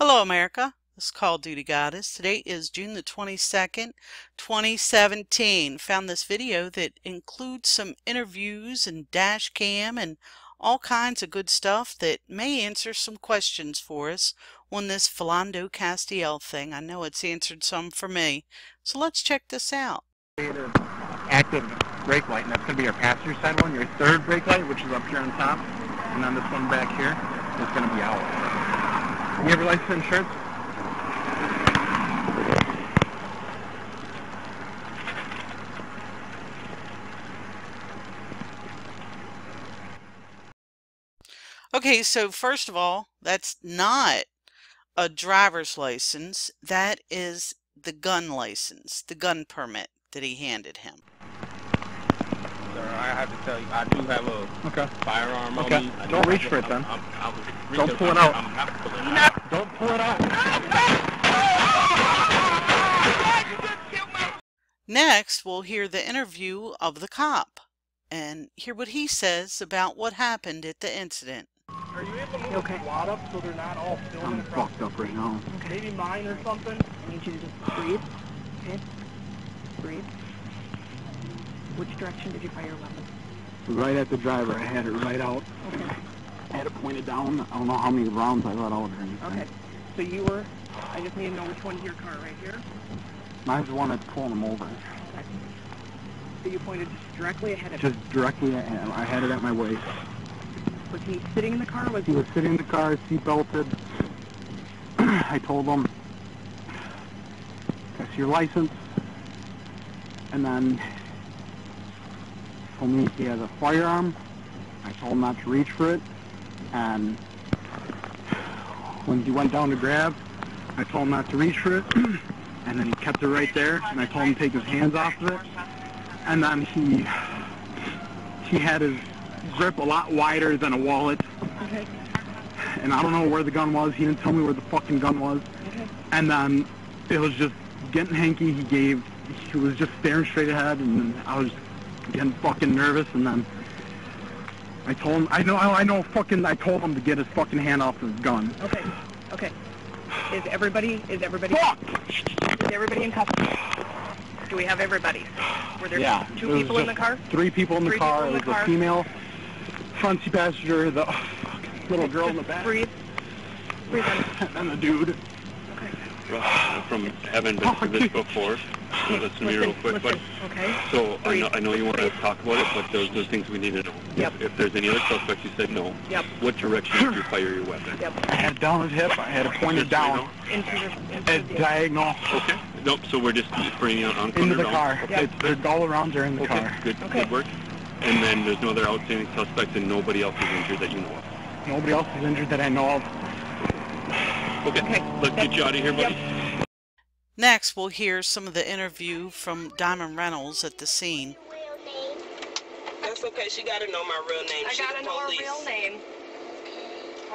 Hello, America. This is Call of Duty Goddess. Today is June the 22nd, 2017. Found this video that includes some interviews and dash cam and all kinds of good stuff that may answer some questions for us on this Philando Castiel thing. I know it's answered some for me. So let's check this out. Active brake light, and that's going to be your passenger side one. Your third brake light, which is up here on top, and then this one back here is going to be out. You have your license and insurance? Okay, so first of all, that's not a driver's license. That is the gun license, the gun permit that he handed him. Sir, I have to tell you, I do have a firearm on me. Don't reach for it then. Don't pull it out. Don't pull it out. Next, we'll hear the interview of the cop and hear what he says about what happened at the incident. Are you able to move the squad up so they're not all filming I'm fucked up right now. Okay. Maybe mine or something? I need you to just breathe. Okay? Breathe. Which direction did you fire your weapon? Right at the driver. I had it right out. Okay. I had it pointed down. I don't know how many rounds I let out or anything. Okay. So you were, I just need to know which one's your car right here. Mine's the one that's pulling them over. Okay. So you pointed just directly ahead of Just directly at him. I had it at my waist. Was he sitting in the car or was He was sitting in the car, seat belted. I told him, that's your license. And then told me he has a firearm. I told him not to reach for it. And when he went down to grab, I told him not to reach for it. And then he kept it right there. And I told him to take his hands off of it. And then he had his grip a lot wider than a wallet. Okay. And I don't know where the gun was. He didn't tell me where the fucking gun was. Okay. And then it was just getting hanky. He was just staring straight ahead, and I was getting fucking nervous. And then I told him, I told him to get his fucking hand off his gun. Okay. Okay. Is everybody Fuck! Is everybody in custody? Do we have everybody? Were there two it was people in the just car? Three people in the car. People in It the was car. a female front seat passenger, the little girl in the back, Breathe. Breathe in. and the dude. From having been through this before, so listen to me real quick, but Okay. so I know you want to talk about it, but there's things we need to know. Yep. If there's any other suspects, you said no. Yep. What direction did you fire your weapon? Yep. I had it down his hip. I had it pointed down. Into At diagonal. Okay. Nope. So we're just bringing it on Into the down. car. Yep. The all arounds are in the car. Good. Okay. Good work. And then there's no other outstanding suspects, and nobody else is injured that you know of. Nobody else is injured that I know of. Okay. Let's get you out of here, buddy. Next, we'll hear some of the interview from Diamond Reynolds at the scene. That's okay. She got to know my real name. I gotta know her real name.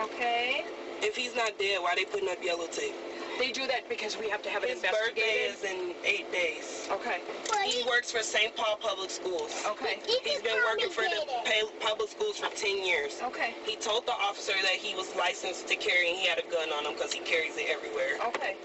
Okay. If he's not dead, why they putting up yellow tape? They do that because we have to have it His birthday investigated. is in 8 days. Okay. He works for St. Paul Public Schools. Okay. He's been working for the public schools for 10 years. Okay. He told the officer that he was licensed to carry and he had a gun on him because he carries it everywhere. Okay.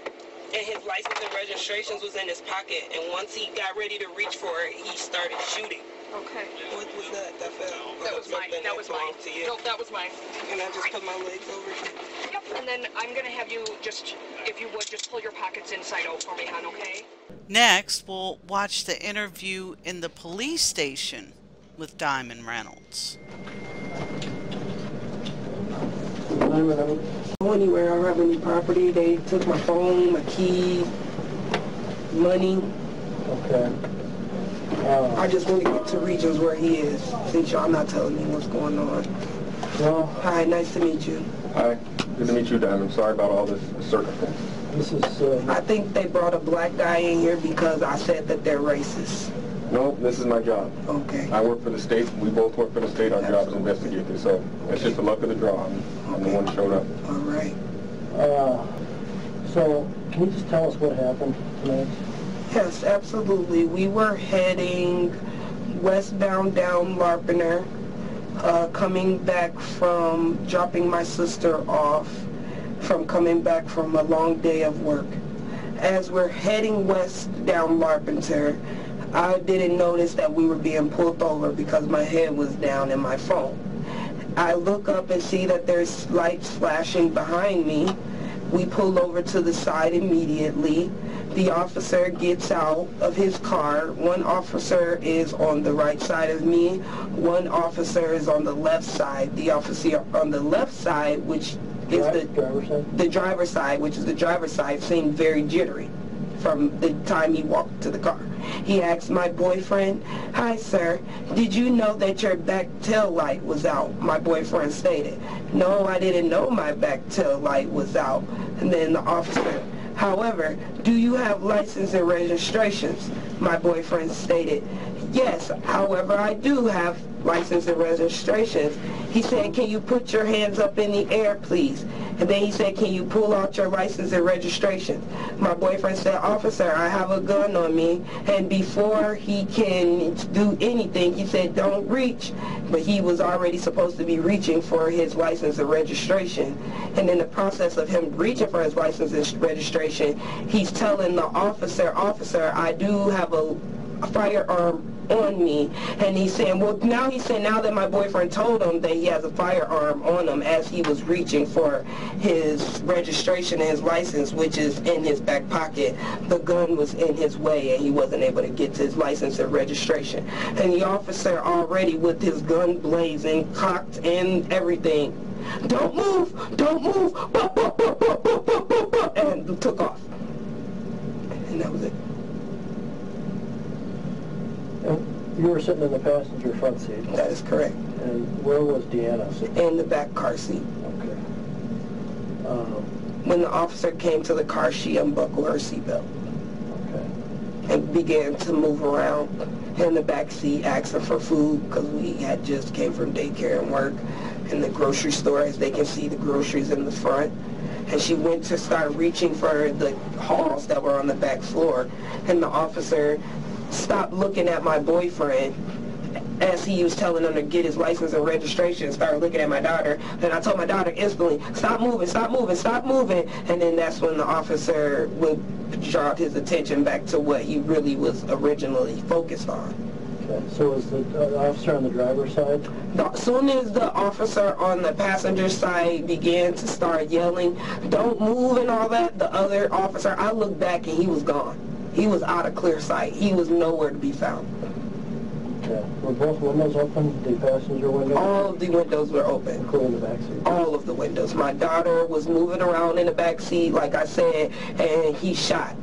And his license and registrations was in his pocket. And once he got ready to reach for it, he started shooting. Okay. What was that? That fell? That was mine. That was mine. To you. Nope, that was mine. And I just put my legs over here. Yep. And then I'm gonna have you just, if you would, just pull your pockets inside out for me, hon, okay? Next, we'll watch the interview in the police station with Diamond Reynolds. Go anywhere. I don't have any property. They took my phone, my key, money. Okay. I just want to get to Regions where he is, since y'all not telling me what's going on. Well, Hi, nice to meet you. hi. Good to meet you, Diamond. Sorry about all this circumstance. This is, I think they brought a black guy in here because I said that they're racist. No, this is my job. Okay. I work for the state. We both work for the state. Our job is to investigate this. So it's just the luck of the draw. I'm the one that showed up. All right. so, can you just tell us what happened tonight? Yes, absolutely. We were heading westbound down Larpener, coming back from dropping my sister off from coming back from a long day of work. As we're heading west down Larpenteur, I didn't notice that we were being pulled over because my head was down in my phone. I look up and see that there's lights flashing behind me. We pull over to the side immediately. The officer gets out of his car. One officer is on the right side of me. One officer is on the left side. The officer on the left side, which is the driver's side, which is the driver's side, seemed very jittery from the time he walked to the car. He asked my boyfriend, "Hi sir, did you know that your back tail light was out?" My boyfriend stated, "No, I didn't know my back tail light was out." And then the officer, "However, do you have license and registrations?" My boyfriend stated, "Yes, however, I do have license and registrations." He said, "Can you put your hands up in the air, please?" And then he said, "Can you pull out your license and registration?" My boyfriend said, "Officer, I have a gun on me." And before he can do anything, he said, "Don't reach." But he was already supposed to be reaching for his license and registration. And in the process of him reaching for his license and registration, he's telling the officer, "Officer, I do have a firearm on me." And he's saying, well, now that my boyfriend told him that he has a firearm on him as he was reaching for his registration and his license, which is in his back pocket, the gun was in his way and he wasn't able to get to his license and registration. And the officer already with his gun blazing, cocked and everything, "Don't move, don't move," and took off. And that was it. You were sitting in the passenger front seat. That is correct. And where was Deanna sitting? In the back car seat. Okay. When the officer came to the car, she unbuckled her seatbelt. Okay. And began to move around in the back seat, asking for food because we had just came from daycare and work in the grocery store. As they can see, the groceries in the front. And she went to start reaching for the halls that were on the back floor. And the officer stopped looking at my boyfriend as he was telling him to get his license and registration, started looking at my daughter. And I told my daughter instantly, "Stop moving, stop moving, stop moving." And then that's when the officer would draw his attention back to what he really was originally focused on. Okay, so was the officer on the driver's side? As soon as the officer on the passenger side began to start yelling, "Don't move," and all that, the other officer, I looked back and he was gone. He was out of clear sight. He was nowhere to be found. Okay. Were both windows open, the passenger window? All of the windows were open. Including the back seat? All of the windows. My daughter was moving around in the back seat, like I said, and he shot.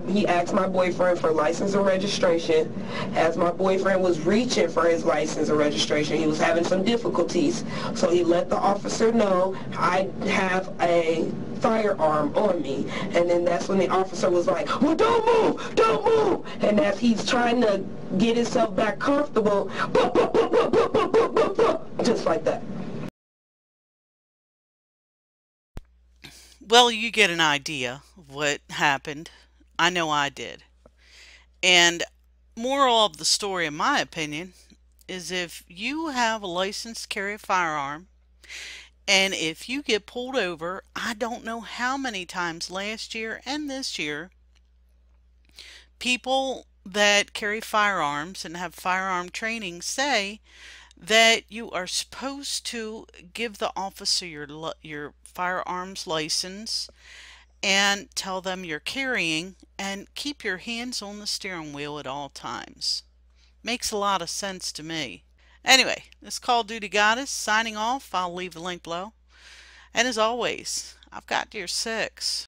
He asked my boyfriend for license and registration. As my boyfriend was reaching for his license and registration, he was having some difficulties. So he let the officer know, "I have a firearm on me." And then that's when the officer was like, "Well, don't move, don't move." And as he's trying to get himself back comfortable, just like that. Well, you get an idea of what happened. I know I did. And moral of the story, in my opinion, is if you have a license to carry a firearm, and if you get pulled over, I don't know how many times last year and this year, people that carry firearms and have firearm training say that you are supposed to give the officer your firearms license and tell them you're carrying and keep your hands on the steering wheel at all times. Makes a lot of sense to me. Anyway, this Call of Duty Goddess signing off. I'll leave the link below. And as always, I've got your 6.